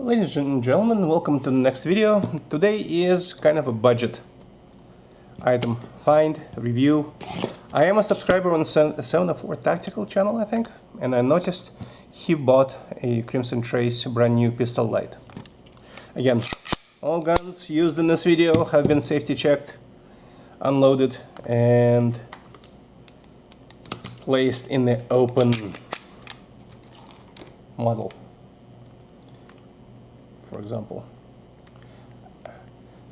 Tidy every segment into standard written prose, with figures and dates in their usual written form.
Ladies and gentlemen, welcome to the next video. Today is kind of a budget item find review. I am a subscriber on 704 Tactical channel, I think, and I noticed he bought a Crimson Trace brand new pistol light. Again, all guns used in this video have been safety checked, unloaded, and placed in the open model. For example,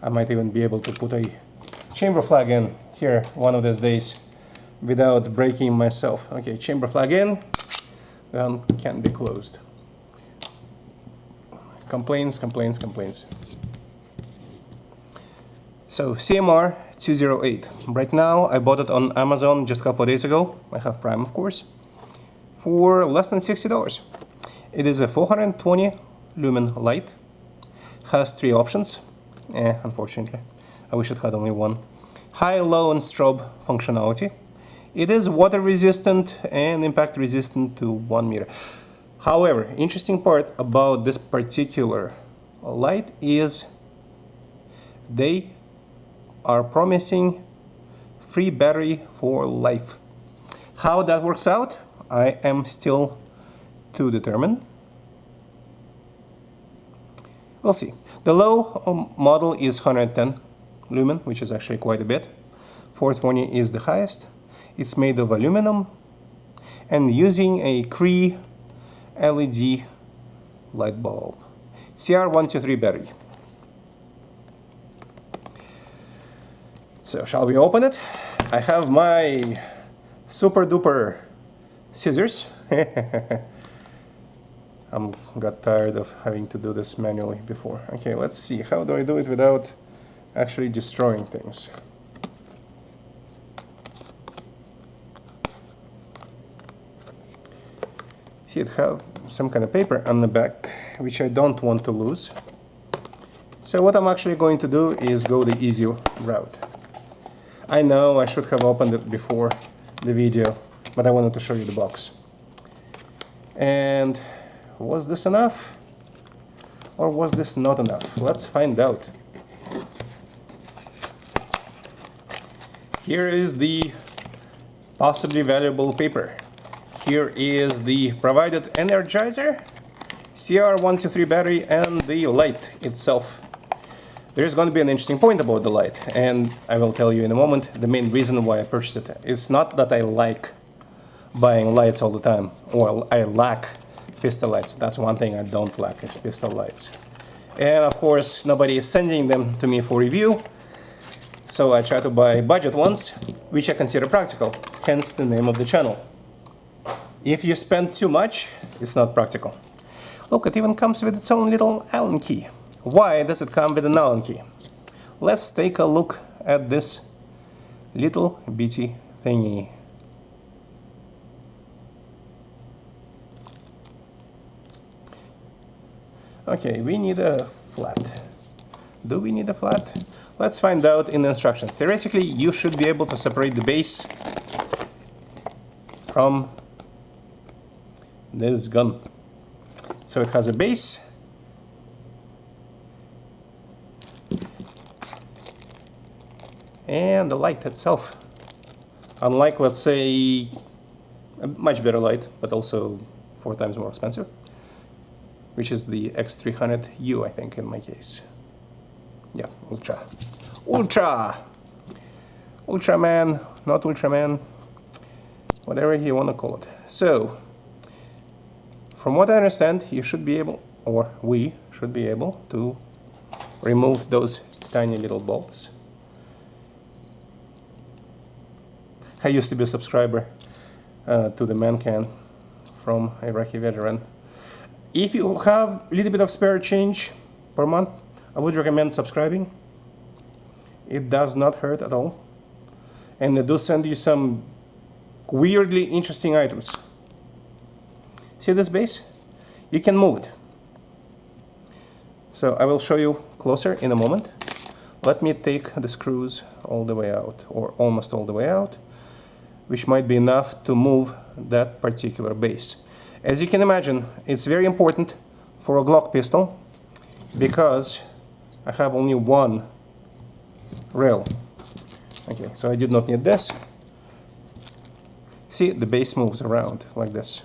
I might even be able to put a chamber flag in here one of these days without breaking myself. Okay, chamber flag in, gun can be closed. Complaints. So CMR 208. Right now I bought it on Amazon just a couple of days ago. I have Prime, of course, for less than $60. It is a 420 lumen light. Has 3 options. Unfortunately, I wish it had only one. High, low, and strobe functionality. It is water resistant and impact resistant to 1 meter. However, interesting part about this particular light is they are promising free battery for life. How that works out, I am still to determine. We'll see. The low model is 110 lumen, which is actually quite a bit. 420 is the highest. It's made of aluminum and using a Cree LED light bulb. CR123 battery. So shall we open it? I have my super duper scissors. Got tired of having to do this manually before. Okay, let's see. How do I do it without actually destroying things? See, it have some kind of paper on the back, which I don't want to lose. So what I'm actually going to do is go the easy route. I know I should have opened it before the video, but I wanted to show you the box. And was this enough? Or was this not enough? Let's find out. Here is the possibly valuable paper. Here is the provided energizer, CR123 battery, and the light itself. There's going to be an interesting point about the light, and I will tell you in a moment the main reason why I purchased it. It's not that I like buying lights all the time, or I lack pistol lights. That's one thing I don't like, is pistol lights. And of course, nobody is sending them to me for review, so I try to buy budget ones, which I consider practical, hence the name of the channel. If you spend too much, it's not practical. Look, it even comes with its own little Allen key. Why does it come with an Allen key? Let's take a look at this little bitty thingy. Okay, we need a flat. Do we need a flat? Let's find out in the instructions. Theoretically, you should be able to separate the base from this gun. So it has a base. And the light itself. Unlike, let's say, a much better light, but also 4 times more expensive, which is the X300U, I think, in my case. Yeah, Ultra. Ultraman, not Ultraman, whatever you want to call it. So, from what I understand, you should be able, or we should be able, to remove those tiny little bolts. I used to be a subscriber to the Man Can from Iraqi veteran. If you have a little bit of spare change per month, I would recommend subscribing. It does not hurt at all. And they do send you some weirdly interesting items. See this base? You can move it. So I will show you closer in a moment. Let me take the screws all the way out, or almost all the way out, which might be enough to move that particular base. As you can imagine, it's very important for a Glock pistol because I have only one rail. Okay, so I did not need this. See, the base moves around like this.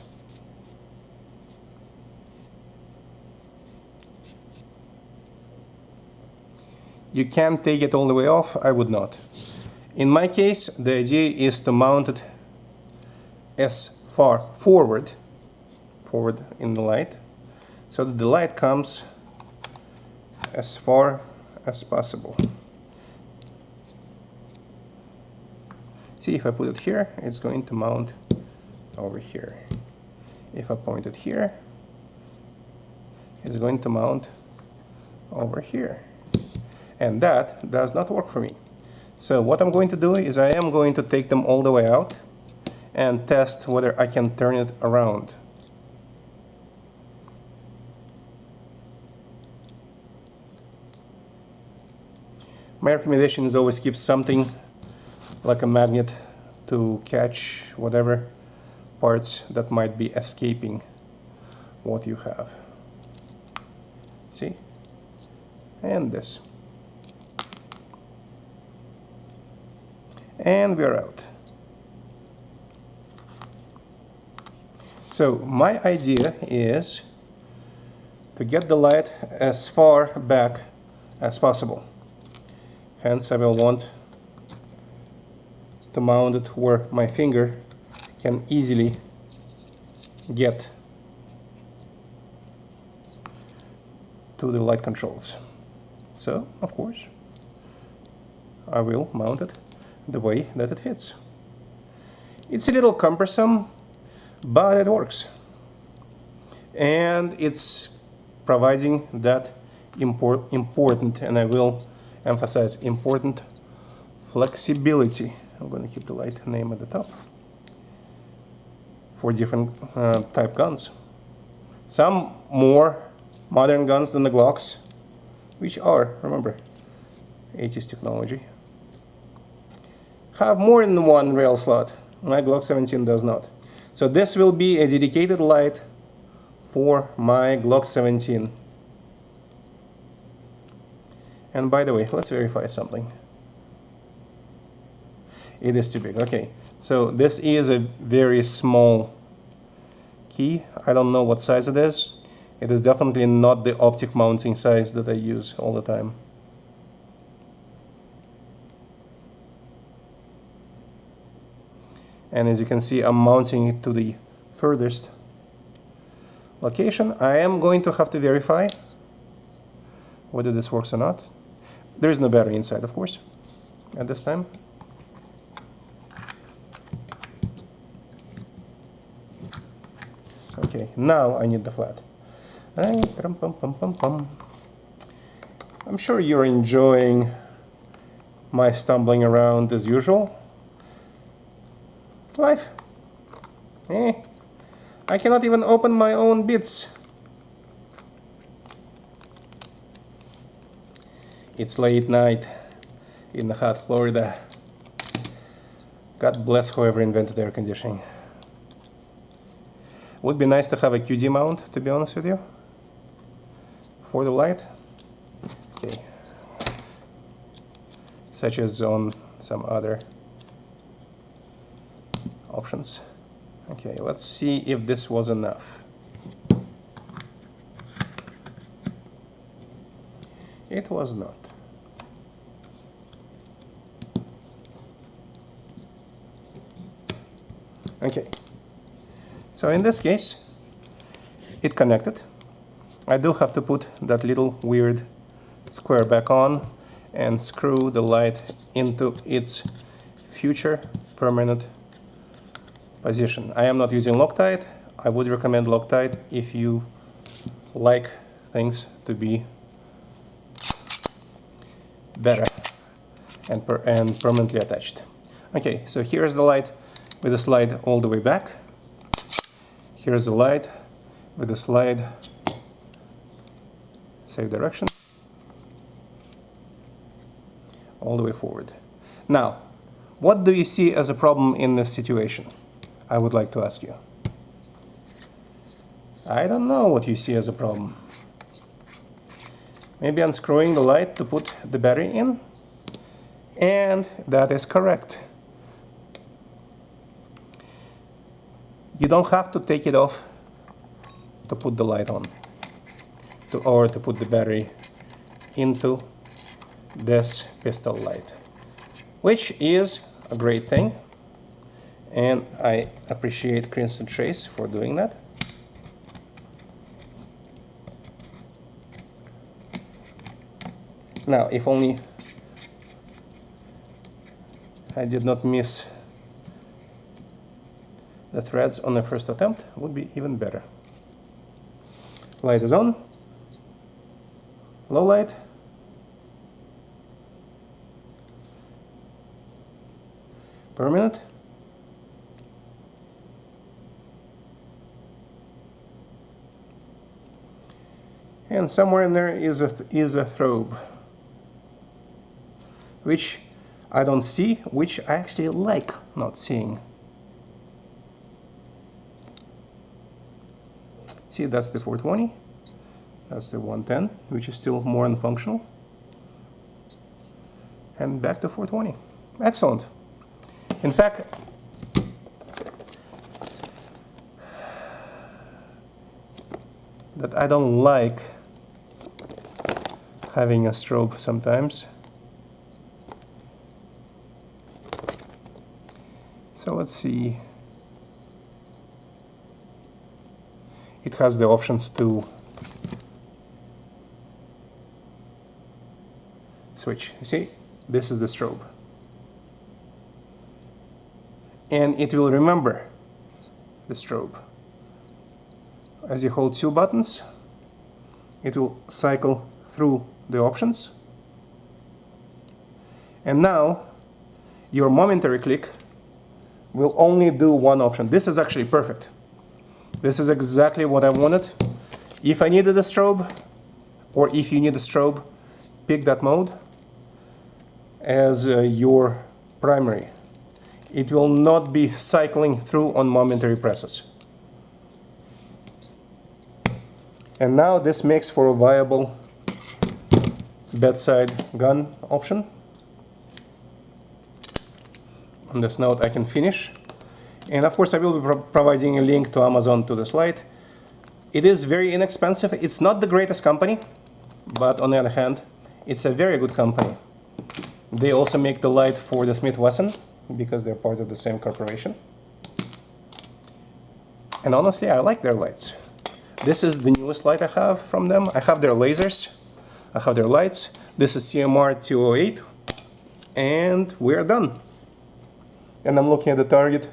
You can't take it all the way off. I would not. In my case, the idea is to mount it as far forward in the light, so that the light comes as far as possible. See, if I put it here, it's going to mount over here. If I point it here, it's going to mount over here. And that does not work for me. So what I'm going to do is I am going to take them all the way out and test whether I can turn it around. My recommendation is always keep something like a magnet to catch whatever parts that might be escaping what you have. See? And this. And we're out. So my idea is to get the light as far back as possible. Hence I will want to mount it where my finger can easily get to the light controls. So, of course, I will mount it the way that it fits. It's a little cumbersome, but it works. And it's providing that important, and I will emphasize important, flexibility. I'm going to keep the light name at the top for different type guns. Some more modern guns than the Glocks, which are, remember, 80s technology, have more than one rail slot. My Glock 17 does not. So this will be a dedicated light for my Glock 17. And by the way, let's verify something. It is too big. Okay, so this is a very small key. I don't know what size it is. It is definitely not the optic mounting size that I use all the time. And as you can see, I'm mounting it to the furthest location. I am going to have to verify whether this works or not. There is no battery inside, of course, at this time. Okay, now I need the flat. I'm sure you're enjoying my stumbling around as usual. Life. I cannot even open my own bits. It's late night in the hot Florida. God bless whoever invented air conditioning. Would be nice to have a QD mount, to be honest with you, for the light. Okay. Such as on some other options. Okay, let's see if this was enough. It was not. Okay, so in this case, it connected. I do have to put that little weird square back on and screw the light into its future permanent position. I am not using Loctite. I would recommend Loctite if you like things to be better and permanently attached. Okay, so here's the light with the slide all the way back. Here's the light with the slide same direction all the way forward. Now, what do you see as a problem in this situation? I would like to ask you. I don't know what you see as a problem. maybe unscrewing the light to put the battery in, and that is correct. You don't have to take it off to put the light on, or to put the battery into this pistol light, which is a great thing, and I appreciate Crimson Trace for doing that. Now, if only I did not miss the threads on the first attempt, would be even better. Light is on, low light, per minute, and somewhere in there is a strobe, which I don't see, which I actually like not seeing. See, that's the 420, that's the 110, which is still more unfunctional, and back to 420. Excellent. In fact, that I don't like having a strobe sometimes. So let's see. It has the options to switch. You see, this is the strobe. And it will remember the strobe. As you hold two buttons, it will cycle through the options. And now, your momentary click will only do one option. This is actually perfect. This is exactly what I wanted. If I needed a strobe, or if you need a strobe, pick that mode as your primary. It will not be cycling through on momentary presses. And now this makes for a viable bedside gun option. On this note, I can finish. And of course, I will be providing a link to Amazon to this light. It is very inexpensive. It's not the greatest company, but on the other hand, it's a very good company. They also make the light for the Smith Wesson, because they're part of the same corporation. And honestly, I like their lights. This is the newest light I have from them. I have their lasers, I have their lights. This is CMR 208, and we're done. And I'm looking at the target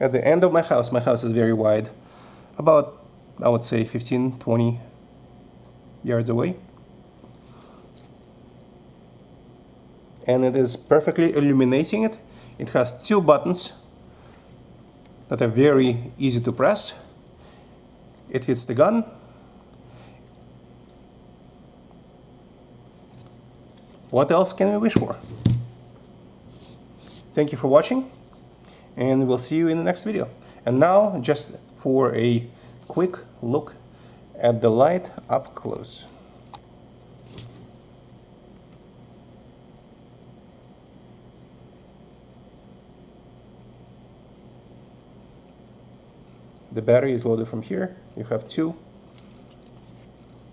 at the end of my house. My house is very wide, about, I would say, 15-20 yards away. And it is perfectly illuminating it. It has two buttons that are very easy to press. It fits the gun. What else can we wish for? Thank you for watching, and we'll see you in the next video. And now, just for a quick look at the light up close. The battery is loaded from here. You have two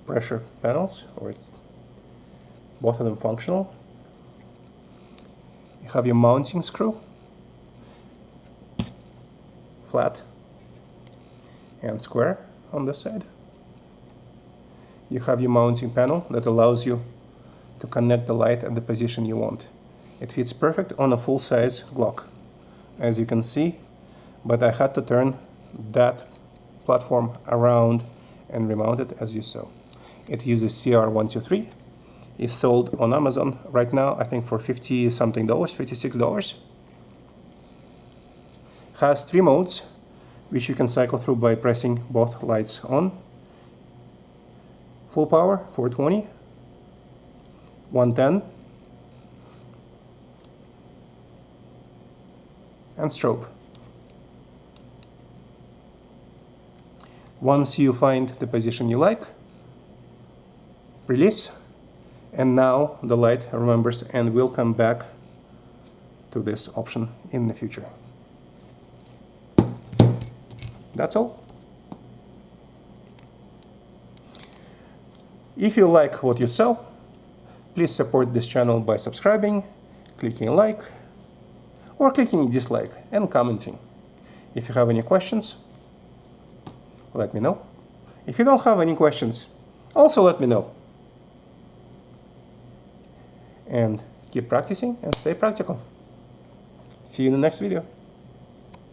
pressure panels, or it's both of them functional. You have your mounting screw, flat and square on this side. You have your mounting panel that allows you to connect the light at the position you want. It fits perfect on a full-size Glock, as you can see, but I had to turn that platform around and remount it as you saw. It uses CR123. It's sold on Amazon right now, I think for $50 something, $56. Has three modes, which you can cycle through by pressing both lights on. Full power, 420, 110, and strobe. Once you find the position you like, release, and now the light remembers and will come back to this option in the future. That's all. If you like what you saw, please support this channel by subscribing, clicking like, or clicking dislike and commenting. If you have any questions, let me know. If you don't have any questions, also let me know. And keep practicing and stay practical. See you in the next video.